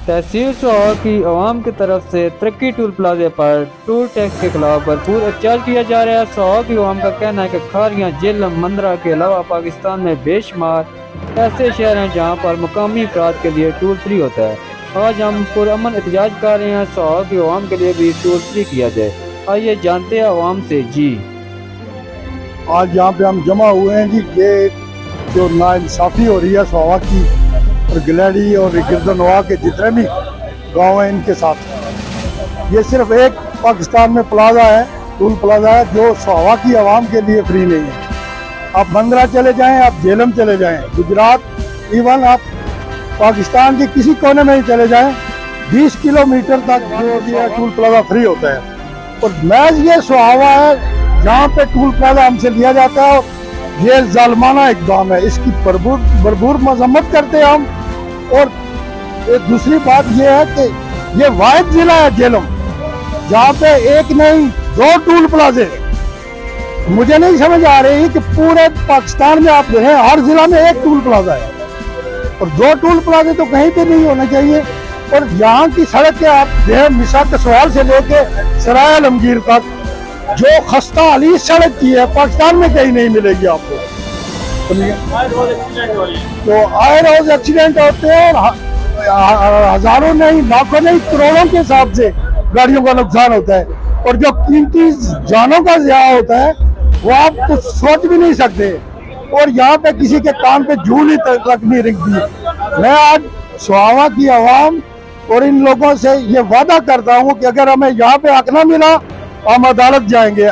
तहसील सोहा की आवाम की तरफ से तरक्की टूल प्लाजे पर टूल टैक्स के खिलाफ भरपूर एहतजाज किया जा रहा है। सोहा की आवाम का कहना है कि खारियाँ, झेलम, मंदरा के अलावा पाकिस्तान में बेशुमार ऐसे शहर हैं जहाँ पर मुकामी अफराद के लिए टूल फ्री होता है। आज हम पुरअमन एहतजाज कर रहे हैं, सोहा की आवाम के लिए भी टूल फ्री किया जाए। आइए जानते हैं आवाम से। जी, आज यहाँ पे हम जमा हुए हैं जी। ये जो नाइंसाफ़ी हो रही है सोहा की और गिलैडी और गिरदनवा के जितने भी गांव हैं इनके साथ, ये सिर्फ एक पाकिस्तान में प्लाजा है, टूल प्लाजा है, जो सोहा की आवाम के लिए फ्री नहीं है। आप मंदरा चले जाएं, आप झेलम चले जाएं, गुजरात, इवन आप पाकिस्तान के किसी कोने में ही चले जाएं, 20 किलोमीटर तक जो ये टूल प्लाजा फ्री होता है। और महज ये सोहावा है जहाँ पे टूल प्लाजा हमसे लिया जाता है। ये जालमाना इक़दाम है, इसकी भरपूर मजम्मत करते हैं हम। और दूसरी बात ये है कि ये वाहिद जिला है झेलम जहाँ पे एक नहीं 2 टूल प्लाजे। मुझे नहीं समझ आ रही कि पूरे पाकिस्तान में आप देखें हर जिला में एक टूल प्लाजा है और 2 टूल प्लाजे तो कहीं पे नहीं होने चाहिए। और यहाँ की सड़क के आप देखें, मिसा कसवाल से लेके सराय आलमगीर तक जो खस्ता अली सड़क की है, पाकिस्तान में कहीं नहीं मिलेगी आपको। तो आए रोज एक्सीडेंट होते हैं और हजारों नहीं, लाखों नहीं, करोड़ों के हिसाब से गाड़ियों का नुकसान होता है। और जो कीमती जानों का ज़िया होता है वो आप तो सोच भी नहीं सकते। और यहाँ पे किसी के कान पे जूं ही तक नहीं रिंगती। मैं आज सोहावा की आवाम और इन लोगों से ये वादा करता हूँ कि अगर हमें यहाँ पे हक ना मिला, हम अदालत जाएंगे।